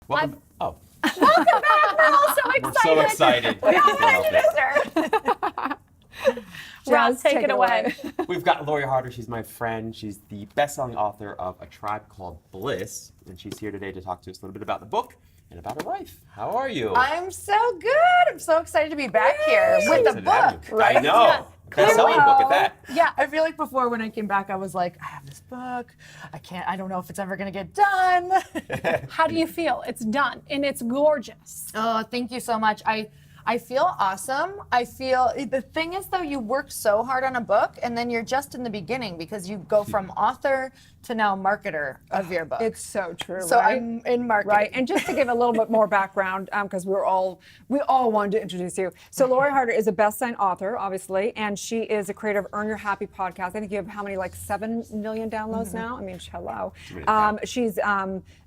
Welcome. Oh, Welcome back. We're all so we're excited. so excited. We all want to miss her. Roz, take it away. We've got Lori Harder. She's my friend. She's the best-selling author of A Tribe Called Bliss, and she's here today to talk to us a little bit about the book and about her life. How are you? I'm so good. I'm so excited to be back here So with the excited to have book. you. I know. Best-selling book at that. Yeah, I feel like before when I came back, I was like, I have this book. I don't know if it's ever going to get done. How do you feel? It's done, and it's gorgeous. Oh, thank you so much. I feel awesome. I feel, the thing is though, you work so hard on a book and then you're just in the beginning because you go from author to now marketer of your book. It's so true. So right? I'm in marketing. Right, and just to give a little bit more background, because we all wanted to introduce you. So Lori Harder is a best-selling author, obviously, and she is a creator of Earn Your Happy podcast. I think you have how many, like 7 million downloads now? I mean, hello. She's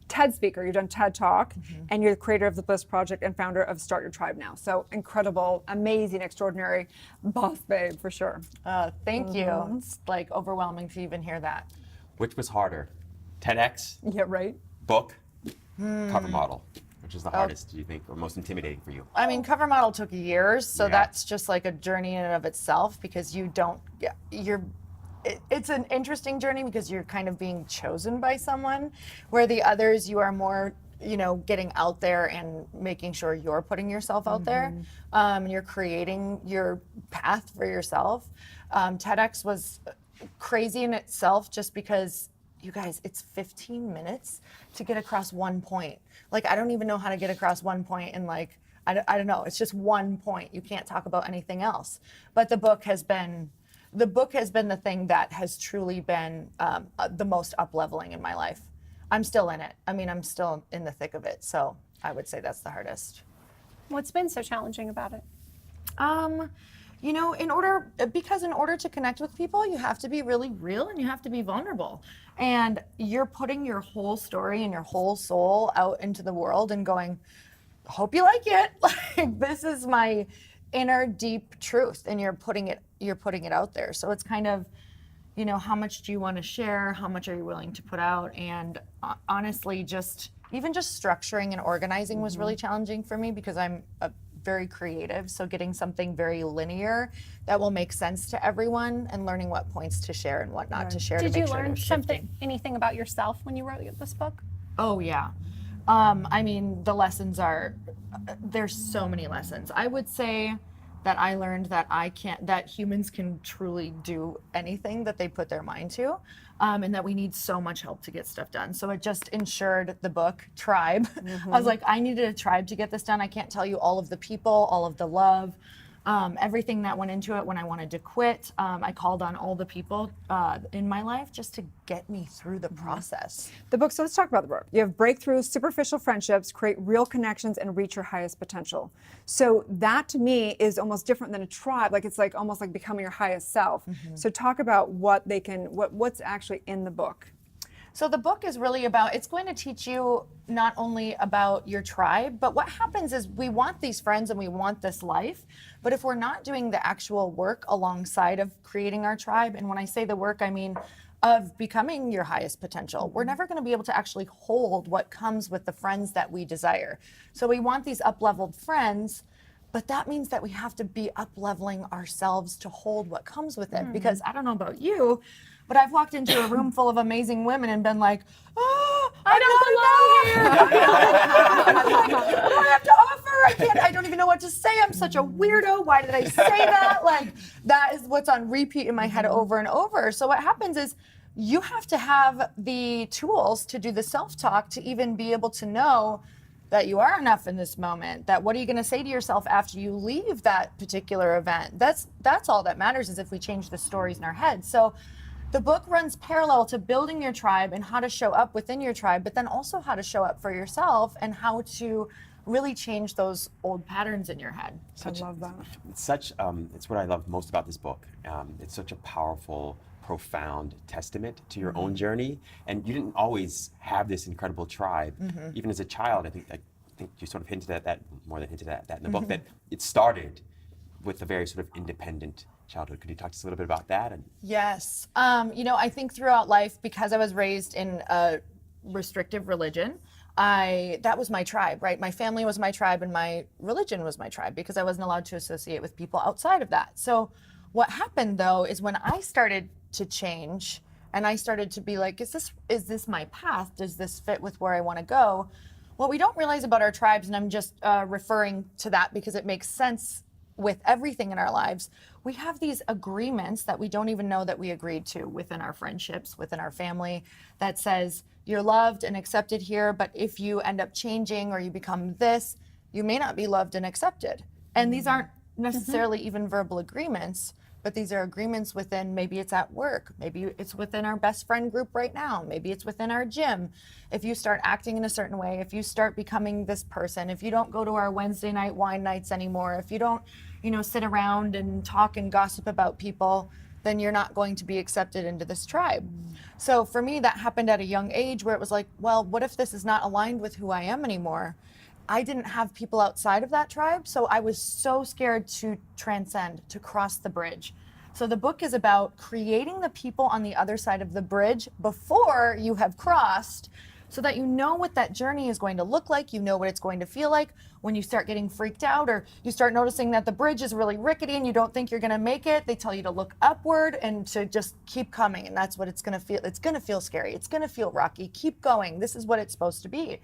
TED speaker. You've done TED Talk, and you're the creator of the Bliss Project and founder of Start Your Tribe Now. So incredible, amazing, extraordinary boss babe for sure. Thank you. It's like overwhelming to even hear that. Which was harder, TEDx, Yeah, right. book, cover model? Which is the hardest, do you think, or most intimidating for you? I mean, cover model took years, so Yeah. that's just like a journey in and of itself because it's an interesting journey because you're kind of being chosen by someone, where the others you are more, getting out there and making sure you're putting yourself out there. You're creating your path for yourself. TEDx was crazy in itself just because, you guys, it's 15 minutes to get across one point. Like, I don't even know how to get across one point in like, I don't know, it's just one point. You can't talk about anything else. But the book has been the thing that has truly been the most up-leveling in my life. I'm still in it. I mean, I'm still in the thick of it. So I would say that's the hardest. What's been so challenging about it? In order to connect with people, you have to be really real and you have to be vulnerable. And you're putting your whole story and your whole soul out into the world and going, hope you like it. Like, this is my inner deep truth, and you're putting it out there. So it's kind of, how much do you want to share? How much are you willing to put out? And honestly, even just structuring and organizing was really challenging for me because I'm very creative. So getting something very linear that will make sense to everyone and learning what points to share and what not to share. Did to you make sure learn they're anything about yourself when you wrote this book? Oh yeah. I mean, the lessons there's so many lessons. I would say that I learned that humans can truly do anything that they put their mind to, and that we need so much help to get stuff done. So it just ensured the book, Tribe. I was like, I needed a tribe to get this done. I can't tell you all of the people, all of the love, everything that went into it when I wanted to quit. I called on all the people in my life just to get me through the process. The book, so let's talk about the book. You have breakthroughs, superficial friendships, create real connections, and reach your highest potential. So that to me is almost different than a tribe. Like, it's like almost like becoming your highest self. So talk about what's actually in the book. So the book is really it's going to teach you not only about your tribe, but what happens is we want these friends and we want this life, but if we're not doing the actual work alongside of creating our tribe, and when I say the work, I mean of becoming your highest potential, we're never going to be able to actually hold what comes with the friends that we desire. So we want these up-leveled friends, but that means that we have to be up-leveling ourselves to hold what comes with it. Because I don't know about you, but I've walked into a room full of amazing women and been like, oh, I don't belong here. What do I have to offer? I don't even know what to say. I'm such a weirdo. Why did I say that? Like, that is what's on repeat in my head over and over. So what happens is you have to have the tools to do the self-talk to even be able to know that you are enough in this moment, that what are you going to say to yourself after you leave that particular event? That's all that matters, is if we change the stories in our heads. So the book runs parallel to building your tribe and how to show up within your tribe, but then also how to show up for yourself and how to really change those old patterns in your head. I love that. It's what I love most about this book. It's such a powerful, profound testament to your own journey. And you didn't always have this incredible tribe. Even as a child, I think you sort of hinted at that, more than hinted at that in the book, that it started with a very sort of independent childhood. Could you talk to us a little bit about that? Yes. I think throughout life, because I was raised in a restrictive religion, that was my tribe, right? My family was my tribe and my religion was my tribe because I wasn't allowed to associate with people outside of that. So what happened though is when I started to change and I started to be like, is this my path? Does this fit with where I want to go? What we don't realize about our tribes, and I'm just referring to that because it makes sense with everything in our lives, we have these agreements that we don't even know that we agreed to within our friendships, within our family, that says you're loved and accepted here, but if you end up changing or you become this, you may not be loved and accepted. And these aren't necessarily even verbal agreements, but these are agreements within, maybe it's at work, maybe it's within our best friend group right now, maybe it's within our gym. If you start acting in a certain way, if you start becoming this person, if you don't go to our Wednesday night wine nights anymore, if you don't, sit around and talk and gossip about people, then you're not going to be accepted into this tribe. So for me, that happened at a young age where it was like, well, what if this is not aligned with who I am anymore? I didn't have people outside of that tribe, so I was so scared to transcend, to cross the bridge. So the book is about creating the people on the other side of the bridge before you have crossed, so that you know what that journey is going to look like, you know what it's going to feel like when you start getting freaked out or you start noticing that the bridge is really rickety and you don't think you're gonna make it. They tell you to look upward and to just keep coming, and that's what it's gonna feel. It's gonna feel scary, it's gonna feel rocky, keep going, this is what it's supposed to be.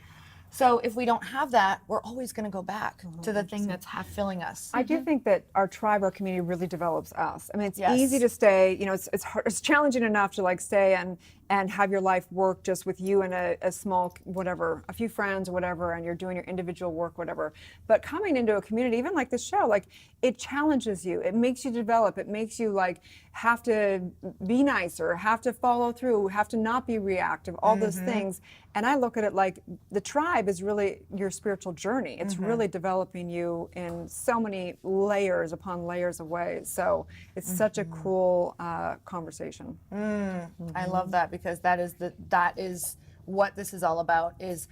So if we don't have that, we're always going to go back to the thing that's half filling us. I do think that our tribe, our community really develops us. I mean, it's Yes. easy to stay, it's hard, it's challenging enough to like stay and have your life work just with you and a small, whatever, a few friends or whatever, and you're doing your individual work, whatever. But coming into a community, even like this show, like it challenges you. It makes you develop. It makes you like have to be nicer, have to follow through, have to not be reactive, all those things. And I look at it like the tribe is really your spiritual journey. It's really developing you in so many layers upon layers of ways. So it's such a cool conversation. I love that because that is what this is all about, is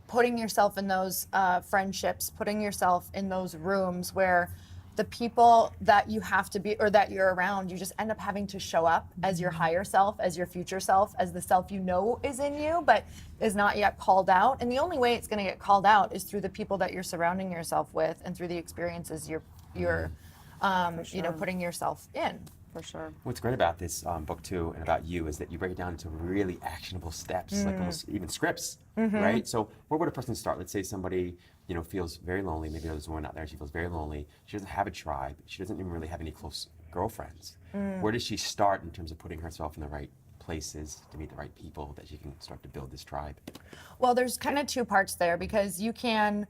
putting yourself in those friendships, putting yourself in those rooms where the people that you have to be or that you're around, you just end up having to show up as your higher self, as your future self, as the self you know is in you but is not yet called out. And the only way it's going to get called out is through the people that you're surrounding yourself with and through the experiences you're putting yourself in. For sure. What's great about this book too, and about you, is that you break it down into really actionable steps, like almost even scripts, right? So where would a person start? Let's say somebody, feels very lonely. Maybe there's a woman out there, she feels very lonely. She doesn't have a tribe. She doesn't even really have any close girlfriends. Where does she start in terms of putting herself in the right places to meet the right people that she can start to build this tribe? Well, there's kind of two parts there because you can,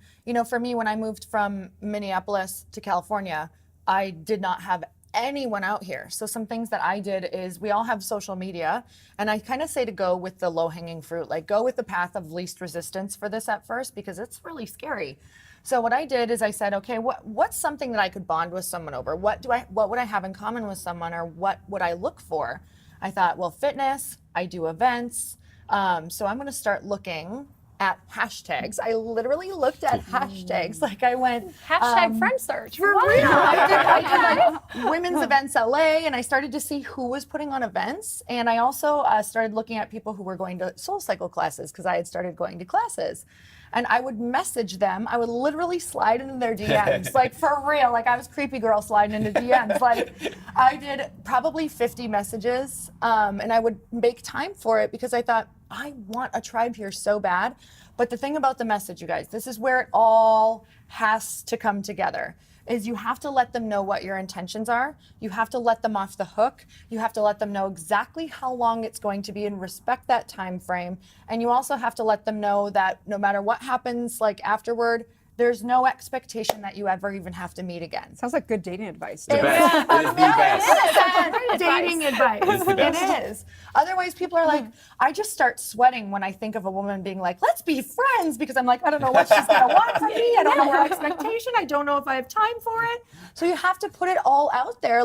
for me, when I moved from Minneapolis to California, I did not have anyone out here. So some things that I did is we all have social media, and I kind of say to go with the low-hanging fruit, like go with the path of least resistance for this at first because it's really scary. So what I did is I said, okay, what's something that I could bond with someone over? What would I have in common with someone, or what would I look for? I thought, well, fitness, I do events, so I'm going to start looking at hashtags. I literally looked at hashtags. Like I went Hashtag friend search. For real. I did like women's events LA, and I started to see who was putting on events. And I also started looking at people who were going to Soul Cycle classes because I had started going to classes. And I would message them. I would literally slide into their DMs, like for real. Like I was creepy girl sliding into DMs. Like I did probably 50 messages, and I would make time for it because I thought, I want a tribe here so bad. But the thing about the message, you guys, this is where it all has to come together, is you have to let them know what your intentions are. You have to let them off the hook. You have to let them know exactly how long it's going to be and respect that time frame. And you also have to let them know that no matter what happens, like afterward, there's no expectation that you ever even have to meet again. Sounds like good dating advice. The best. It is the best. Dating advice. It's the best. It is. Otherwise, people are like, I just start sweating when I think of a woman being like, let's be friends, because I'm like, I don't know what she's going to want from me. I don't know her expectation. I don't know if I have time for it. So you have to put it all out there,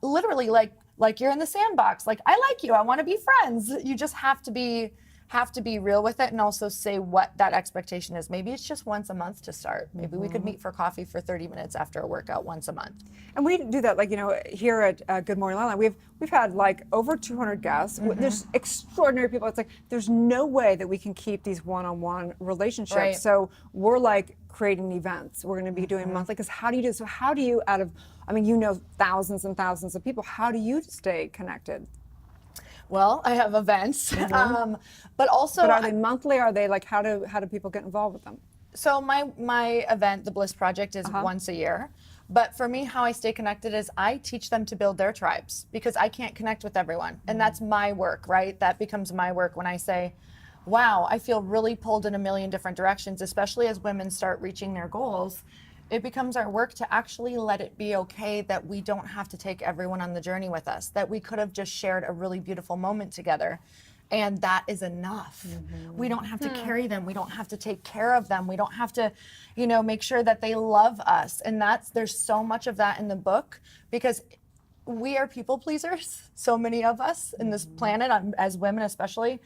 literally like you're in the sandbox. Like, I like you. I want to be friends. You just have to have to be real with it and also say what that expectation is. Maybe it's just once a month to start. Maybe we could meet for coffee for 30 minutes after a workout once a month. And we do that, like, here at Good Morning LaLa Land, we've had like over 200 guests. There's extraordinary people. It's like there's no way that we can keep these one-on-one relationships. Right. So we're like creating events. We're going to be doing monthly. Because how do you do? So how do you, out of, I mean, thousands and thousands of people. How do you stay connected? Well, I have events, but also. But are they monthly? Are they like how do people get involved with them? So my event, the Bliss Project, is once a year. But for me, how I stay connected is I teach them to build their tribes because I can't connect with everyone. And that's my work, right? That becomes my work when I say, wow, I feel really pulled in a million different directions, especially as women start reaching their goals. It becomes our work to actually let it be okay that we don't have to take everyone on the journey with us, that we could have just shared a really beautiful moment together. And that is enough. We don't have to carry them. We don't have to take care of them. We don't have to, make sure that they love us. And there's so much of that in the book because we are people pleasers, so many of us in this planet, as women especially.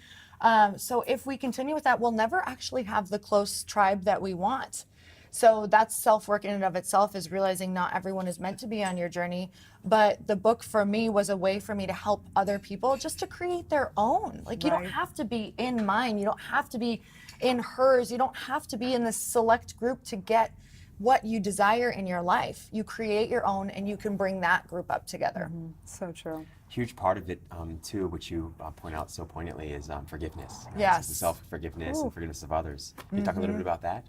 So if we continue with that, we'll never actually have the close tribe that we want. So that's self-work in and of itself, is realizing not everyone is meant to be on your journey. But the book for me was a way for me to help other people just to create their own. Like you don't have to be in mine. You don't have to be in hers. You don't have to be in this select group to get what you desire in your life. You create your own and you can bring that group up together. So true. Huge part of it, too, which you point out so poignantly, is forgiveness. Yes. The self-forgiveness and forgiveness of others. Can you talk a little bit about that?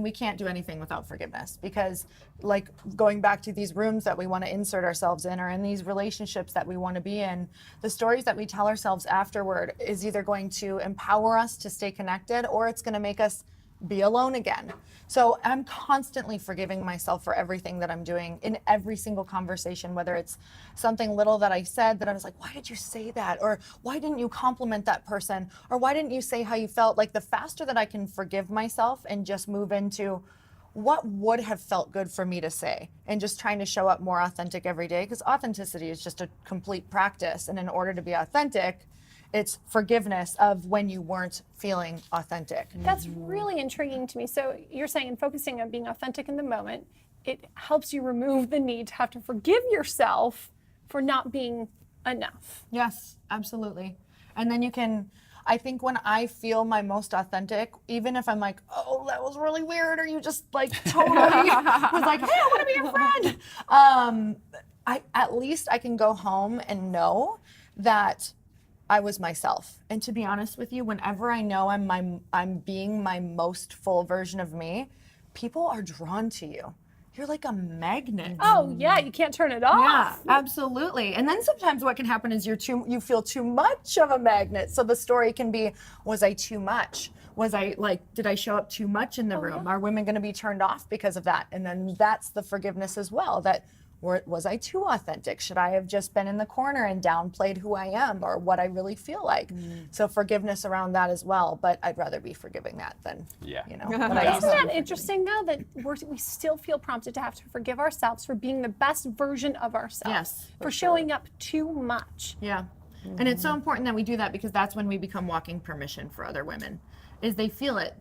We can't do anything without forgiveness because, like, going back to these rooms that we want to insert ourselves in or in these relationships that we want to be in, the stories that we tell ourselves afterward is either going to empower us to stay connected or it's going to make us be alone again. So I'm constantly forgiving myself for everything that I'm doing in every single conversation, whether it's something little that I said that I was like, why did you say that? Or why didn't you compliment that person? Or why didn't you say how you felt? Like the faster that I can forgive myself and just move into what would have felt good for me to say and just trying to show up more authentic every day, because authenticity is just a complete practice. And in order to be authentic, it's forgiveness of when you weren't feeling authentic. That's really intriguing to me. So you're saying focusing on being authentic in the moment, it helps you remove the need to have to forgive yourself for not being enough. Yes, absolutely. And then you can, I think when I feel my most authentic, even if I'm like, oh, that was really weird, or you just like totally was like, hey, I want to be your friend. At least I can go home and know that I was myself. And to be honest with you, whenever I know I'm being my most full version of me, people are drawn to you. You're like a magnet. Oh yeah, you can't turn it off. Yeah, absolutely. And then sometimes what can happen is you feel too much of a magnet. So the story can be, was I too much? Was I did I show up too much in the room? Are women going to be turned off because of that? And then that's the forgiveness as well, that was I too authentic? Should I have just been in the corner and downplayed who I am or what I really feel like? So forgiveness around that as well, but I'd rather be forgiving that than, what I used Isn't to that be. interesting though, that we still feel prompted to have to forgive ourselves for being the best version of ourselves, Yes, for showing up too much. Yeah. And it's so important that we do that because that's when we become walking permission for other women. Is they feel it.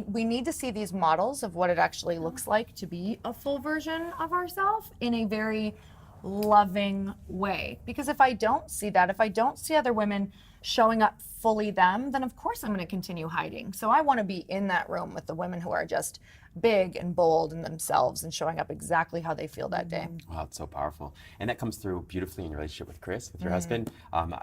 We need to see these models of what it actually looks like to be a full version of ourselves in a very loving way. Because if I don't see that, if I don't see other women showing up fully them, then of course I'm going to continue hiding. So I want to be in that room with the women who are just big and bold in themselves and showing up exactly how they feel that day. Wow, it's so powerful. And that comes through beautifully in your relationship with Chris, with your husband.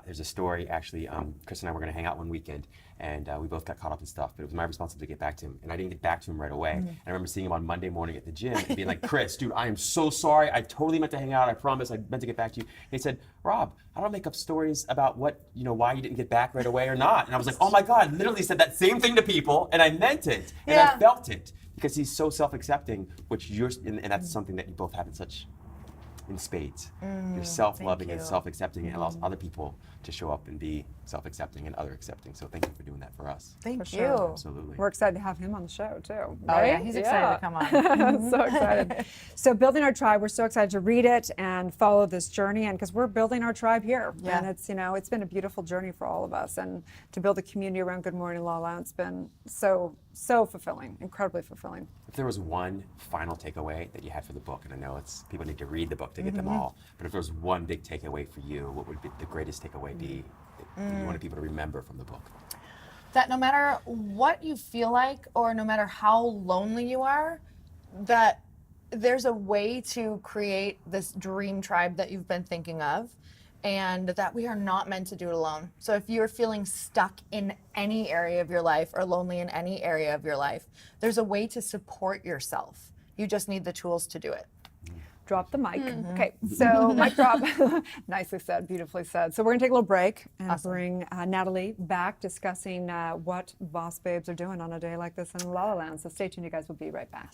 There's a story, actually, Chris and I were going to hang out one weekend, and we both got caught up in stuff, but it was my responsibility to get back to him, and I didn't get back to him right away. And I remember seeing him on Monday morning at the gym and being like, Chris, dude, I am so sorry. I totally meant to hang out. I promise. I meant to get back to you. And he said, Rob, I don't make up stories about why you didn't get back right away or not. And I was like, oh my God, I literally said that same thing to people, and I meant it, and I felt it. Because he's so self-accepting, and that's something that you both have in such in spades. You're self-loving and you. self-accepting, and allows other people to show up and be self-accepting and other accepting. So thank you for doing that for us. Thank For you. sure. Absolutely. We're excited to have him on the show too. Oh Right? yeah, he's excited to come on. So excited. So building our tribe, we're so excited to read it and follow this journey, and because we're building our tribe here, Yeah. and it's it's been a beautiful journey for all of us, and to build a community around Good Morning LaLa, it's been so fulfilling, incredibly fulfilling. If there was one final takeaway that you had for the book, and I know it's people need to read the book to get them all, but if there was one big takeaway for you, what would be the greatest takeaway be that you wanted people to remember from the book? That no matter what you feel like or no matter how lonely you are, that there's a way to create this dream tribe that you've been thinking of, and that we are not meant to do it alone. So if you're feeling stuck in any area of your life or lonely in any area of your life, there's a way to support yourself. You just need the tools to do it. Drop the mic. Okay, so mic drop. Nicely said, beautifully said. So we're gonna take a little break and bring Natalie back discussing what boss babes are doing on a day like this in La La Land. So stay tuned, you guys. We'll be right back.